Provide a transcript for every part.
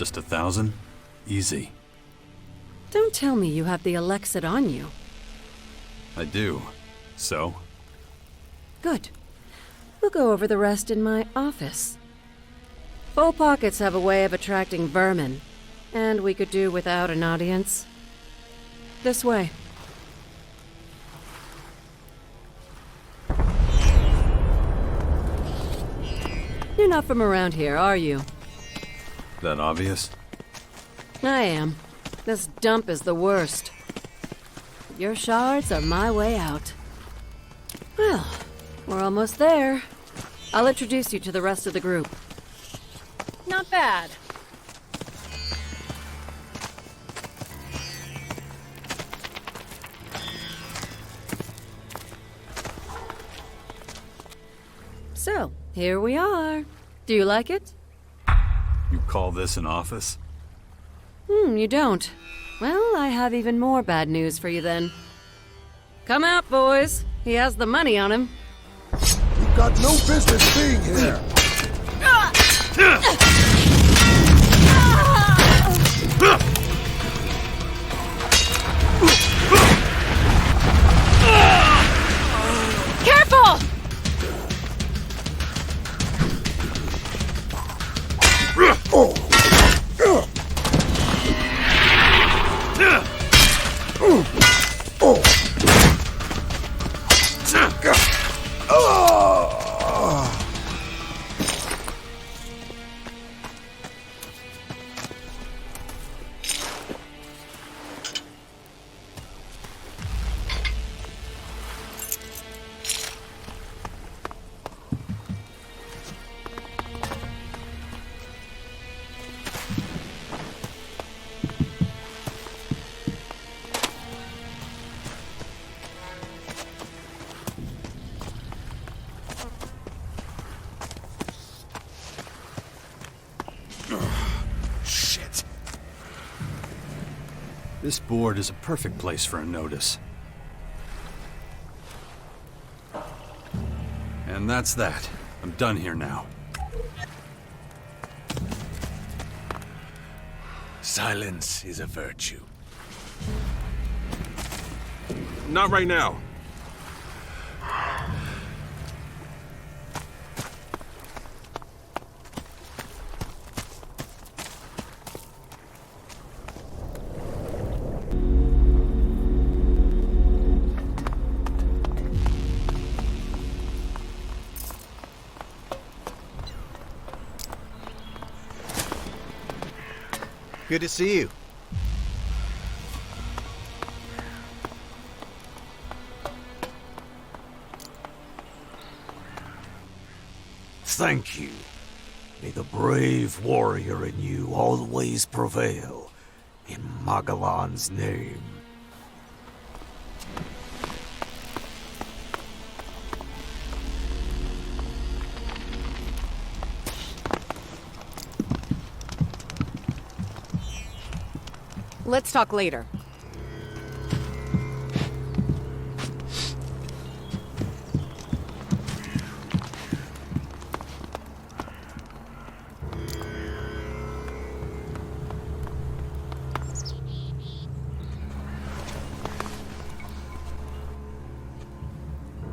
Just 1,000? Easy. Don't tell me you have the ELEX on you. I do. So? Good. We'll go over the rest in my office. Full pockets have a way of attracting vermin, and we could do without an audience. This way. You're not from around here, are you? That obvious? I am. This dump is the worst. Your shards are my way out. Well, we're almost there. I'll introduce you to the rest of the group. Not bad. So, here we are. Do you like it? You call this an office? You don't. Well, I have even more bad news for you then. Come out, boys. He has the money on him. You've got no business being here. Careful! Shit. This board is a perfect place for a notice. And that's that. I'm done here now. Silence is a virtue. Not right now. Good to see you. Thank you. May the brave warrior in you always prevail. In Magellan's name. Let's talk later.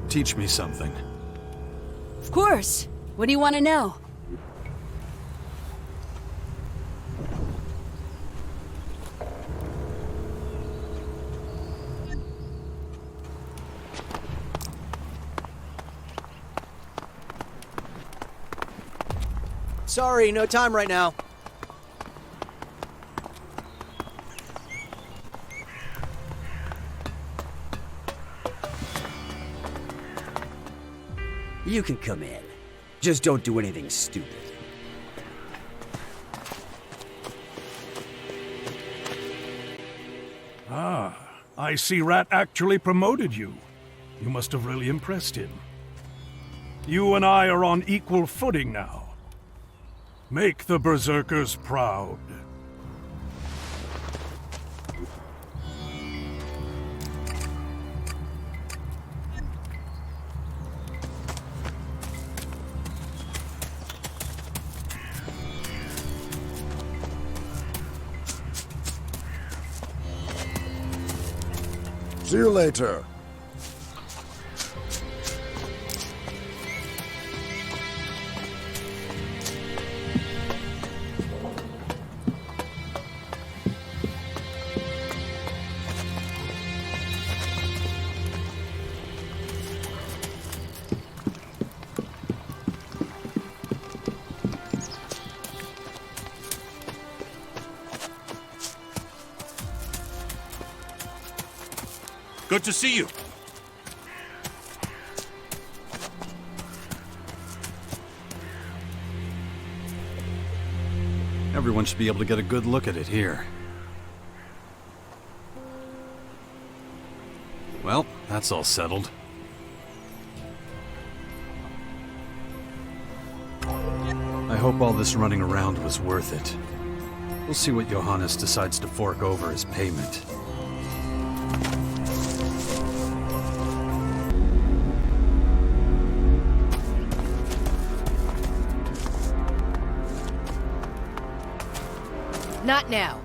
Teach me something. Of course. What do you want to know? Sorry, no time right now. You can come in. Just don't do anything stupid. I see Rat actually promoted you. You must have really impressed him. You and I are on equal footing now. Make the Berserkers proud. See you later. Good to see you. Everyone should be able to get a good look at it here. Well, that's all settled. I hope all this running around was worth it. We'll see what Johannes decides to fork over as payment. Not now.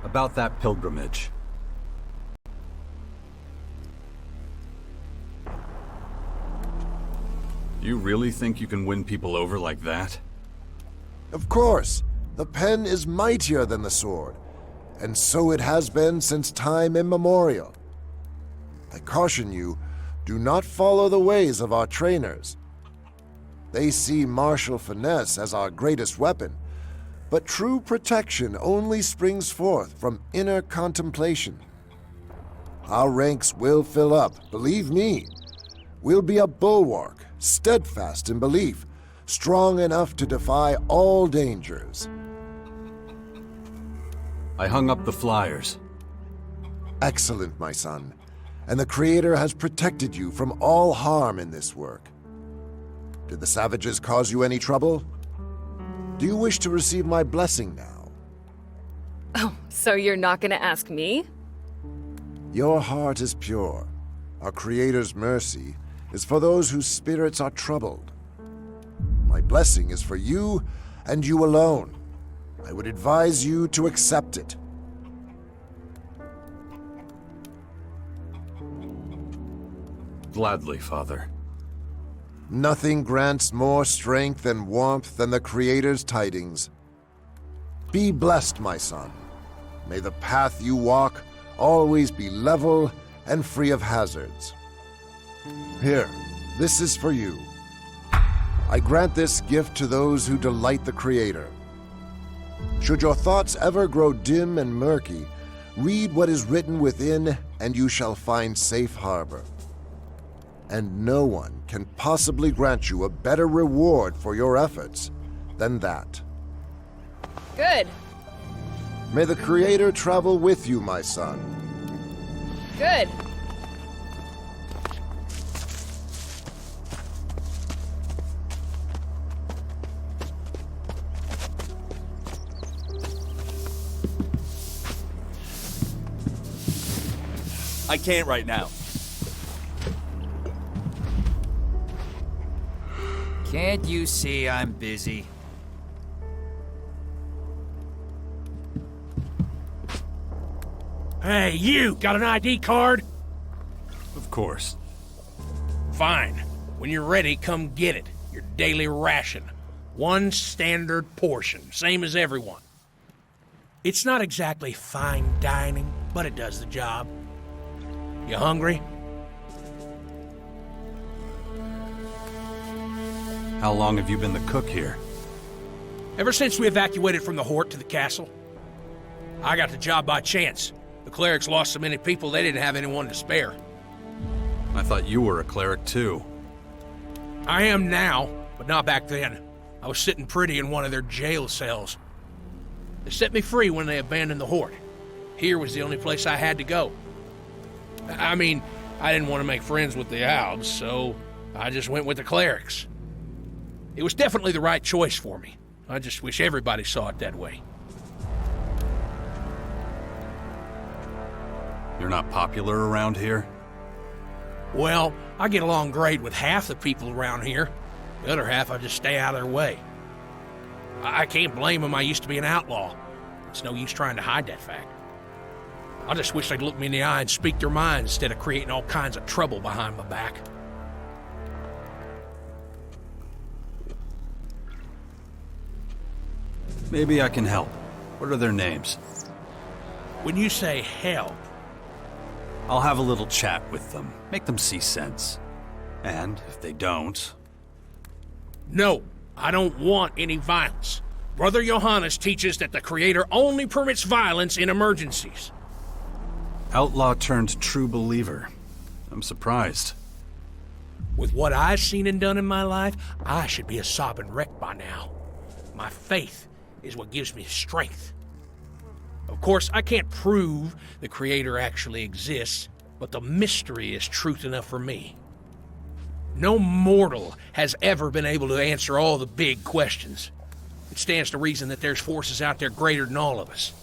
About that pilgrimage. You really think you can win people over like that? Of course, the pen is mightier than the sword, and so it has been since time immemorial. I caution you, do not follow the ways of our trainers. They see martial finesse as our greatest weapon, but true protection only springs forth from inner contemplation. Our ranks will fill up, believe me. We'll be a bulwark, steadfast in belief, strong enough to defy all dangers. I hung up the flyers. Excellent, my son. And the Creator has protected you from all harm in this work. Did the savages cause you any trouble? Do you wish to receive my blessing now? Oh, so you're not gonna ask me? Your heart is pure. Our Creator's mercy is for those whose spirits are troubled. My blessing is for you and you alone. I would advise you to accept it. Gladly, Father. Nothing grants more strength and warmth than the Creator's tidings. Be blessed, my son. May the path you walk always be level and free of hazards. Here, this is for you. I grant this gift to those who delight the Creator. Should your thoughts ever grow dim and murky, read what is written within, and you shall find safe harbor. And no one can possibly grant you a better reward for your efforts than that. Good. May the Creator travel with you, my son. Good. I can't right now. Can't you see I'm busy? Hey, you! Got an ID card? Of course. Fine. When you're ready, come get it. Your daily ration. One standard portion, same as everyone. It's not exactly fine dining, but it does the job. You hungry? How long have you been the cook here? Ever since we evacuated from the Hort to the castle. I got the job by chance. The clerics lost so many people they didn't have anyone to spare. I thought you were a cleric too. I am now, but not back then. I was sitting pretty in one of their jail cells. They set me free when they abandoned the Hort. Here was the only place I had to go. I mean, I didn't want to make friends with the Albs, so I just went with the clerics. It was definitely the right choice for me. I just wish everybody saw it that way. You're not popular around here? Well, I get along great with half the people around here. The other half, I just stay out of their way. I can't blame them. I used to be an outlaw. It's no use trying to hide that fact. I just wish they'd look me in the eye and speak their mind instead of creating all kinds of trouble behind my back. Maybe I can help. What are their names? When you say help, I'll have a little chat with them, make them see sense. And if they don't... no, I don't want any violence. Brother Johannes teaches that the Creator only permits violence in emergencies. Outlaw turned true believer. I'm surprised. With what I've seen and done in my life, I should be a sobbing wreck by now. My faith is what gives me strength. Of course, I can't prove the Creator actually exists, but the mystery is truth enough for me. No mortal has ever been able to answer all the big questions. It stands to reason that there's forces out there greater than all of us.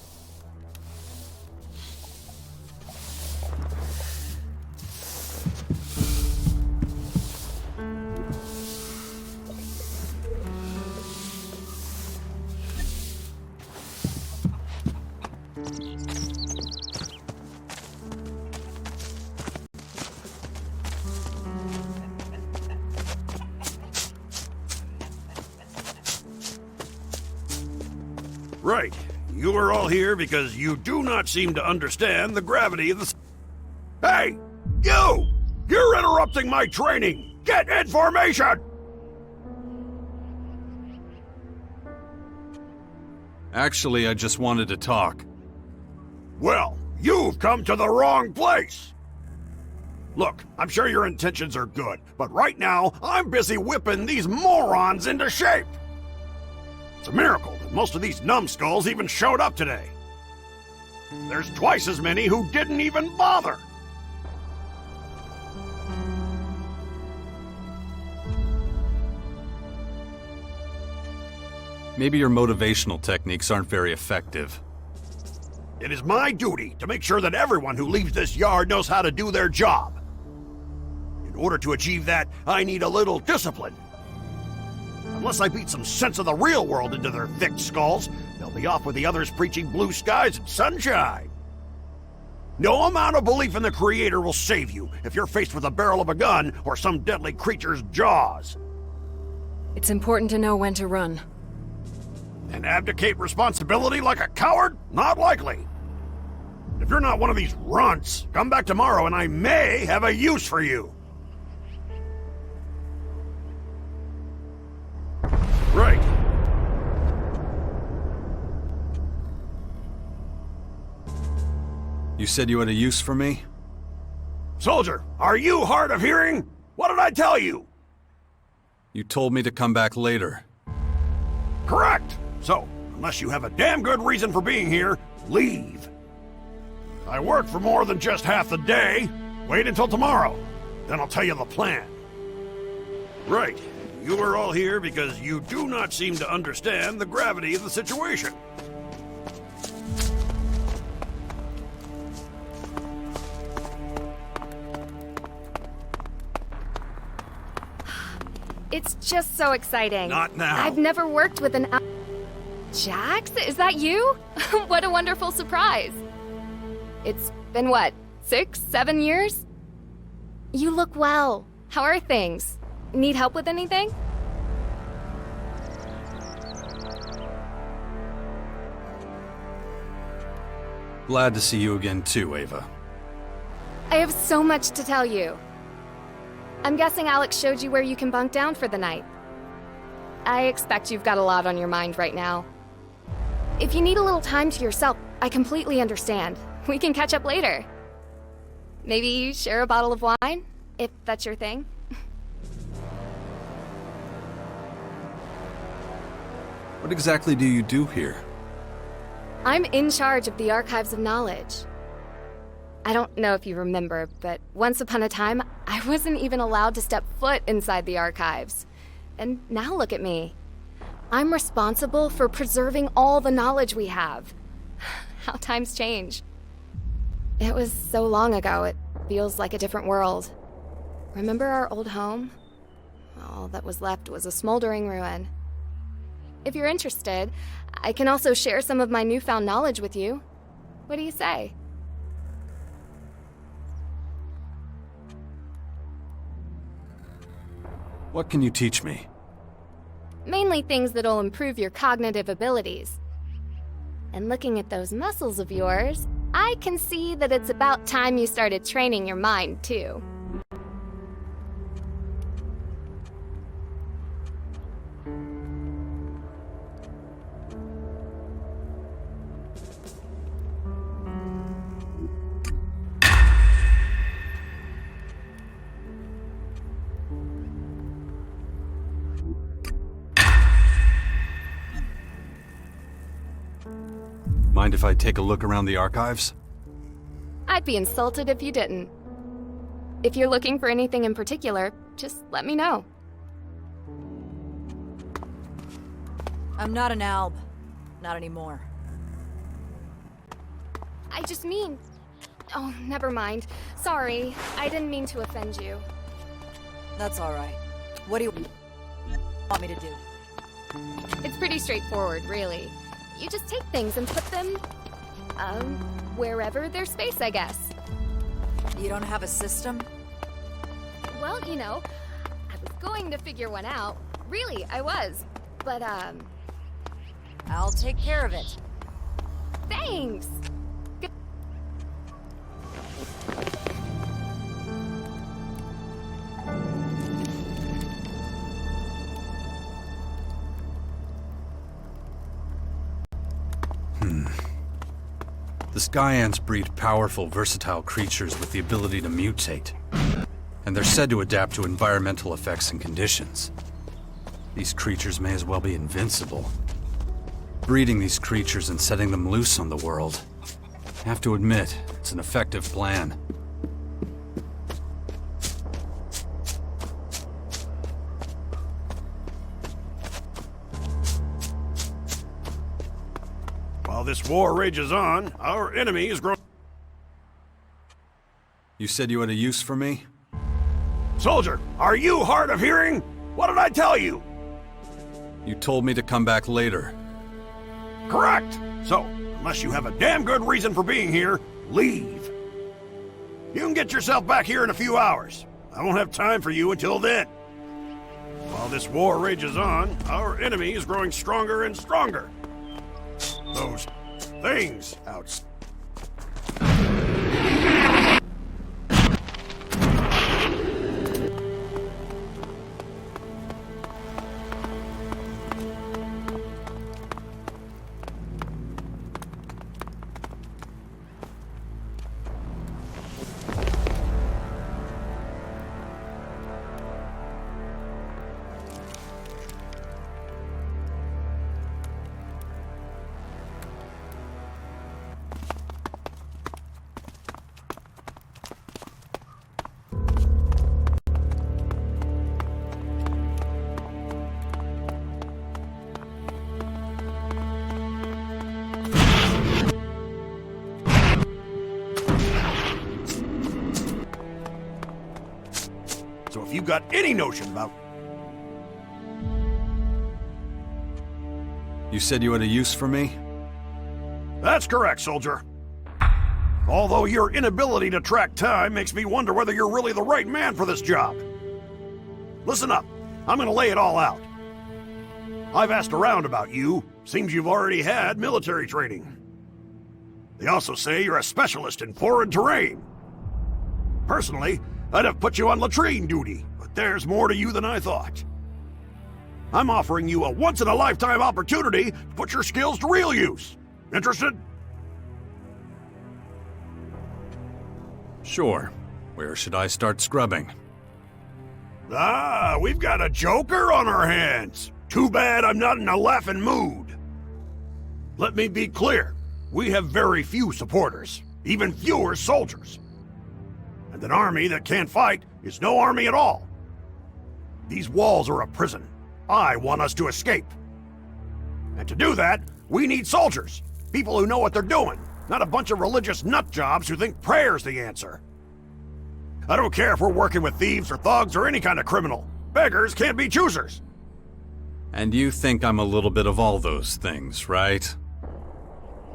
Right. You are all here because you do not seem to understand the gravity of the... Hey! You! You're interrupting my training! Get in formation! Actually, I just wanted to talk. Well, you've come to the wrong place! Look, I'm sure your intentions are good, but right now, I'm busy whipping these morons into shape! It's a miracle that most of these numbskulls even showed up today. There's twice as many who didn't even bother. Maybe your motivational techniques aren't very effective. It is my duty to make sure that everyone who leaves this yard knows how to do their job. In order to achieve that, I need a little discipline. Unless I beat some sense of the real world into their thick skulls, they'll be off with the others preaching blue skies and sunshine. No amount of belief in the Creator will save you if you're faced with the barrel of a gun or some deadly creature's jaws. It's important to know when to run. And abdicate responsibility like a coward? Not likely. If you're not one of these runts, come back tomorrow and I may have a use for you. Right. You said you had a use for me? Soldier, are you hard of hearing? What did I tell you? You told me to come back later. Correct. So, unless you have a damn good reason for being here, leave. I work for more than just half the day. Wait until tomorrow. Then I'll tell you the plan. Right. You are all here because you do not seem to understand the gravity of the situation. It's just so exciting. Not now. I've never worked with an... Jax? Is that you? What a wonderful surprise. It's been what, 6, 7 years? You look well. How are things? Need help with anything? Glad to see you again too, Ava. I have so much to tell you. I'm guessing Alex showed you where you can bunk down for the night. I expect you've got a lot on your mind right now. If you need a little time to yourself, I completely understand. We can catch up later. Maybe share a bottle of wine, if that's your thing. What exactly do you do here? I'm in charge of the Archives of Knowledge. I don't know if you remember, but once upon a time, I wasn't even allowed to step foot inside the Archives. And now look at me. I'm responsible for preserving all the knowledge we have. How times change. It was so long ago, it feels like a different world. Remember our old home? All that was left was a smoldering ruin. If you're interested, I can also share some of my newfound knowledge with you. What do you say? What can you teach me? Mainly things that'll improve your cognitive abilities. And looking at those muscles of yours, I can see that it's about time you started training your mind, too. Mind if I take a look around the archives? I'd be insulted if you didn't. If you're looking for anything in particular, just let me know. I'm not an alb. Not anymore. I just mean... Oh, never mind. Sorry, I didn't mean to offend you. That's alright. What do you want me to do? It's pretty straightforward, really. You just take things and put them... wherever there's space, I guess. You don't have a system? Well, you know, I was going to figure one out. Really, I was. But, I'll take care of it. Thanks! The Sky Ants breed powerful, versatile creatures with the ability to mutate. And they're said to adapt to environmental effects and conditions. These creatures may as well be invincible. Breeding these creatures and setting them loose on the world. I have to admit, it's an effective plan. While this war rages on, our enemy is growing... You said you had a use for me? Soldier, are you hard of hearing? What did I tell you? You told me to come back later. Correct. So, unless you have a damn good reason for being here, leave. You can get yourself back here in a few hours. I won't have time for you until then. While this war rages on, our enemy is growing stronger and stronger. Those things outside. So if you've got any notion about... You said you had a use for me? That's correct, soldier. Although your inability to track time makes me wonder whether you're really the right man for this job. Listen up. I'm gonna lay it all out. I've asked around about you. Seems you've already had military training. They also say you're a specialist in foreign terrain. Personally, I'd have put you on latrine duty, but there's more to you than I thought. I'm offering you a once-in-a-lifetime opportunity to put your skills to real use. Interested? Sure. Where should I start scrubbing? Ah, we've got a joker on our hands. Too bad I'm not in a laughing mood. Let me be clear. We have very few supporters, even fewer soldiers. And an army that can't fight is no army at all. These walls are a prison. I want us to escape. And to do that, we need soldiers. People who know what they're doing, not a bunch of religious nutjobs who think prayer's the answer. I don't care if we're working with thieves or thugs or any kind of criminal. Beggars can't be choosers. And you think I'm a little bit of all those things, right?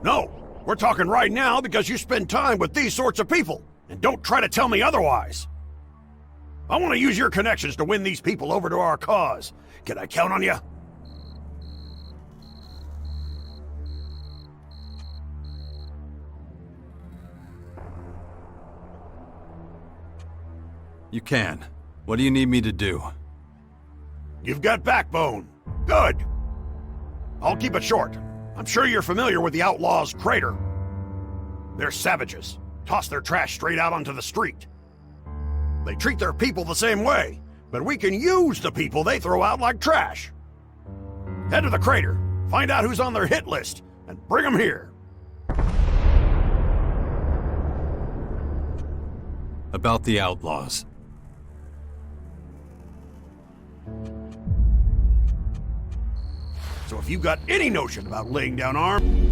No, we're talking right now because you spend time with these sorts of people. And don't try to tell me otherwise. I want to use your connections to win these people over to our cause. Can I count on you? You can. What do you need me to do? You've got backbone. Good. I'll keep it short. I'm sure you're familiar with the Outlaws' Crater. They're savages. Toss their trash straight out onto the street. They treat their people the same way, but we can use the people they throw out like trash. Head to the crater, find out who's on their hit list, and bring them here. About the Outlaws. So if you've got any notion about laying down arms...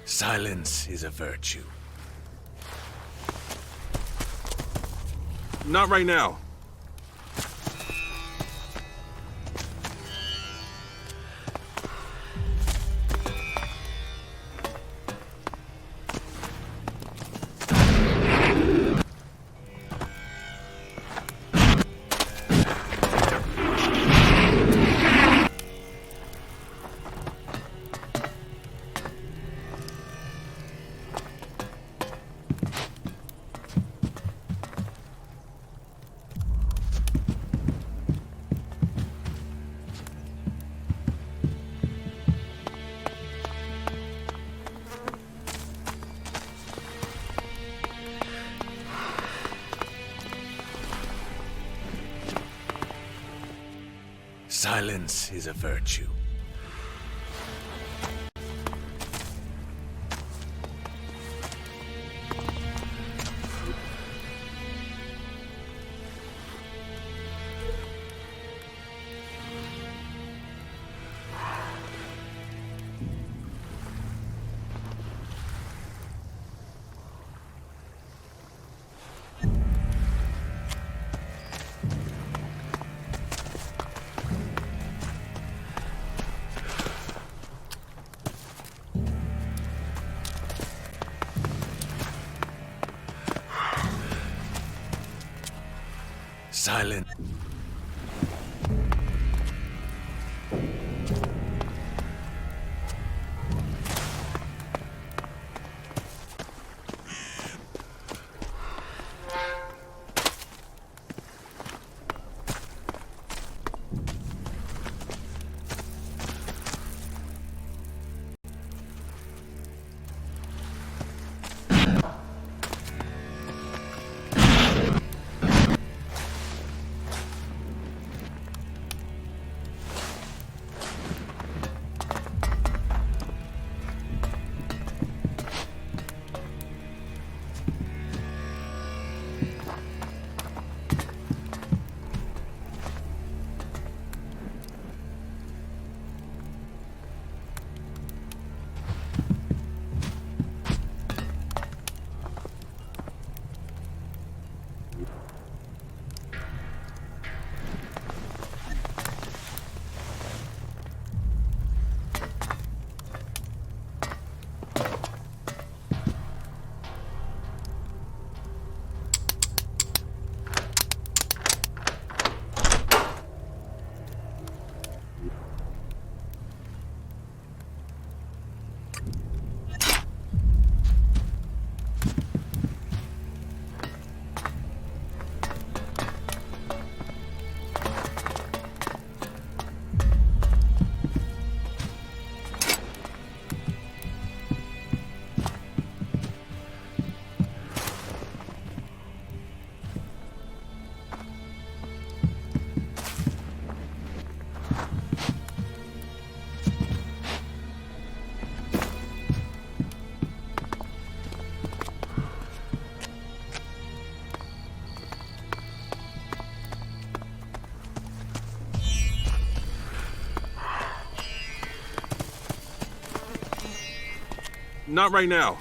Silence is a virtue. Not right now. Silence is a virtue. Silent. Not right now.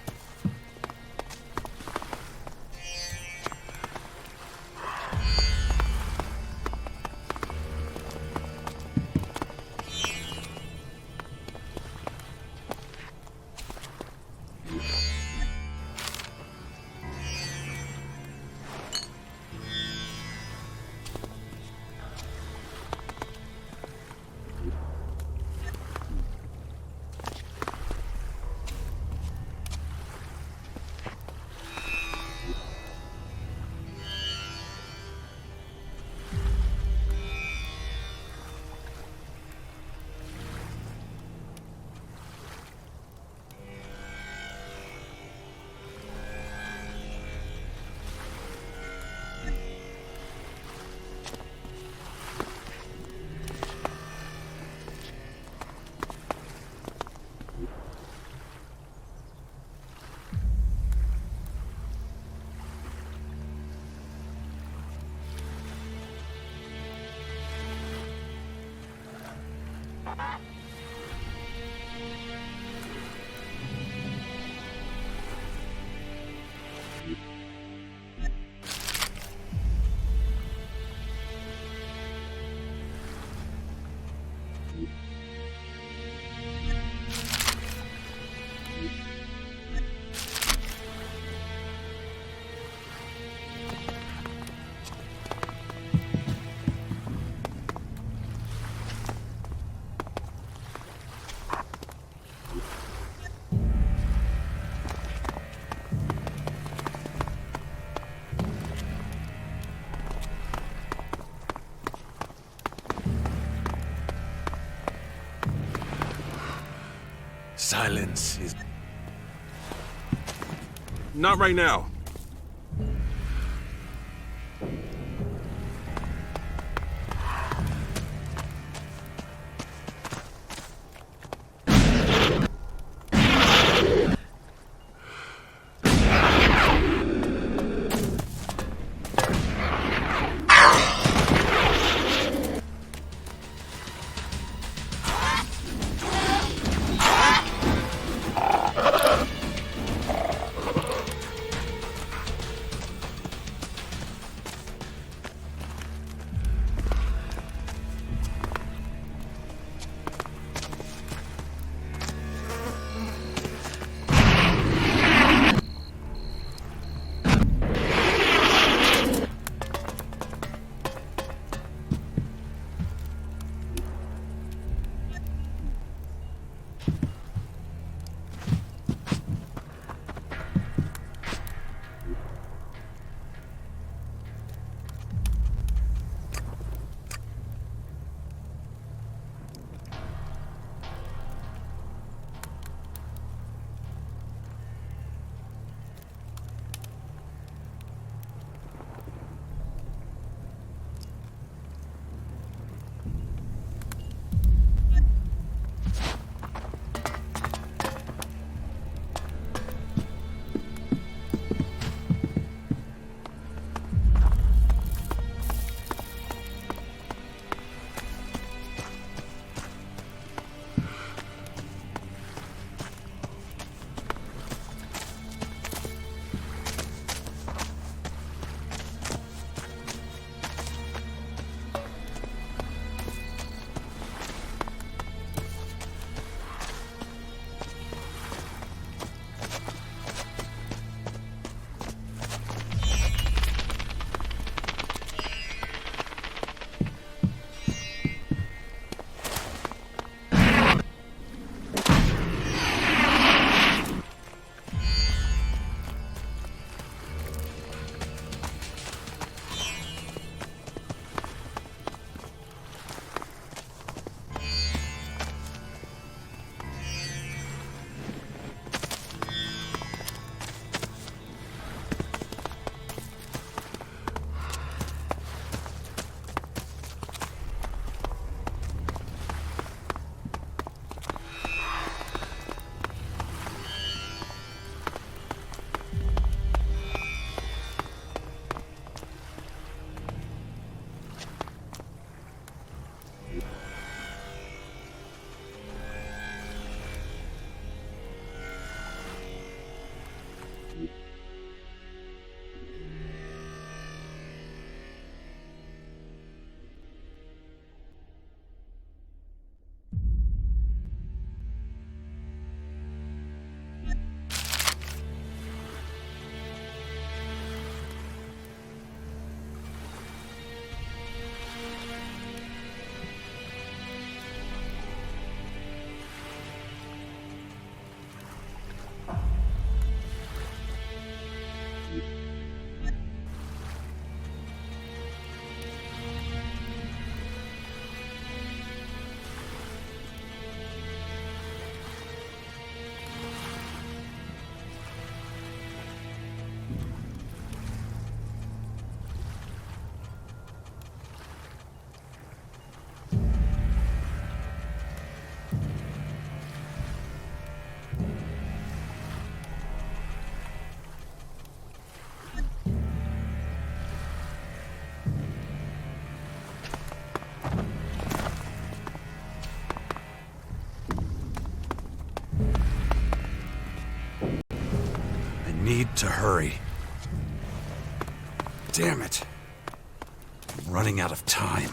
Silence is... Not right now. need to hurry. Damn it. I'm running out of time.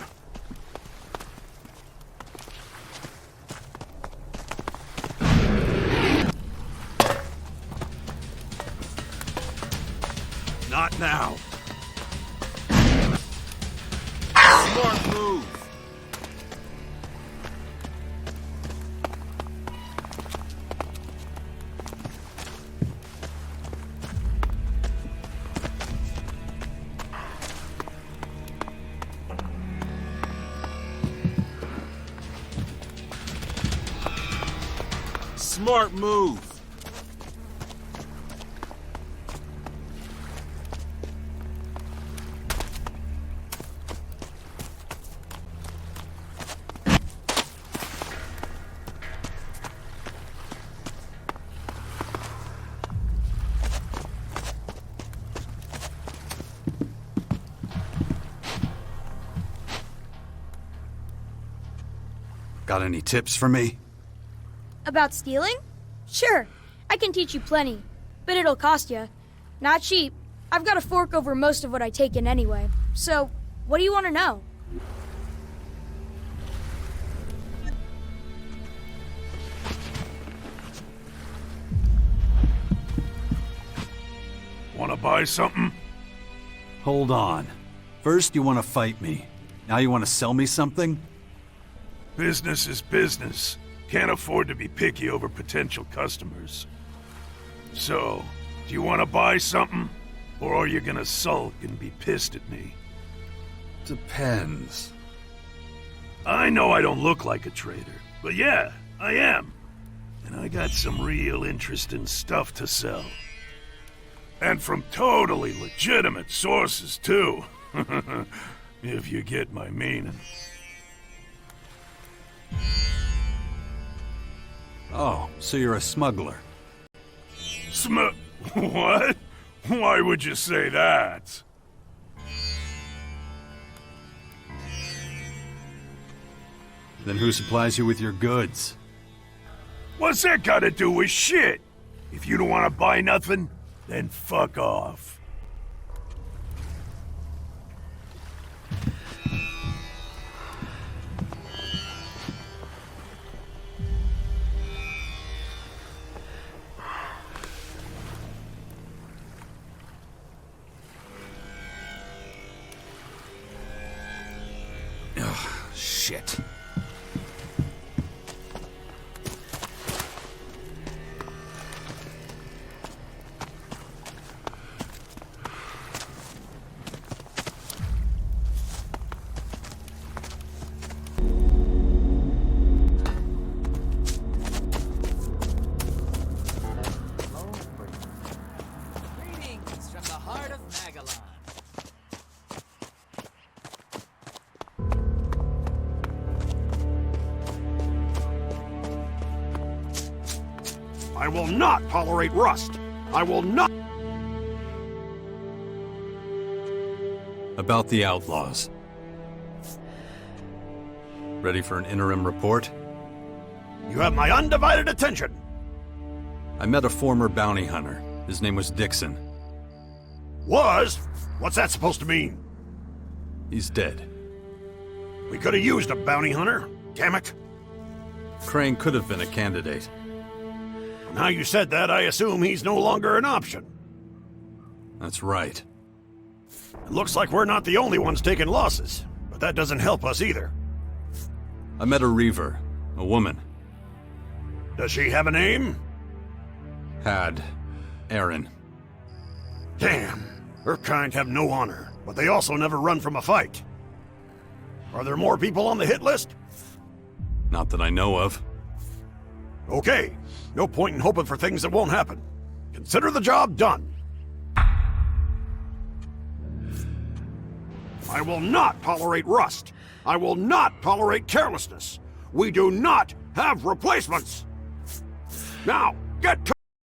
Not now. Smart move. Smart move. Got any tips for me? About stealing? Sure, I can teach you plenty, but it'll cost you. Not cheap. I've got to fork over most of what I take in anyway. So, what do you want to know? Want to buy something? Hold on. First you want to fight me. Now you want to sell me something? Business is business. Can't afford to be picky over potential customers. So, do you want to buy something? Or are you gonna sulk and be pissed at me? Depends. I know I don't look like a trader, but yeah, I am. And I got some real interesting stuff to sell. And from totally legitimate sources, too. If you get my meaning. Oh, so you're a smuggler. What? Why would you say that? Then who supplies you with your goods? What's that got to do with shit? If you don't want to buy nothing, then fuck off. Shit. Greetings from the heart of Magalon. I will not tolerate rust. I will not. About the outlaws. Ready for an interim report? You have my undivided attention. I met a former bounty hunter. His name was Dixon. Was? What's that supposed to mean? He's dead. We could have used a bounty hunter. Damn it. Crane could have been a candidate. Now you said that, I assume he's no longer an option. That's right. It looks like we're not the only ones taking losses, but that doesn't help us either. I met a reaver, a woman. Does she have a name? Had. Erin. Damn. Her kind have no honor, but they also never run from a fight. Are there more people on the hit list? Not that I know of. Okay. No point in hoping for things that won't happen. Consider the job done. I will not tolerate rust. I will not tolerate carelessness. We do not have replacements. Now, get to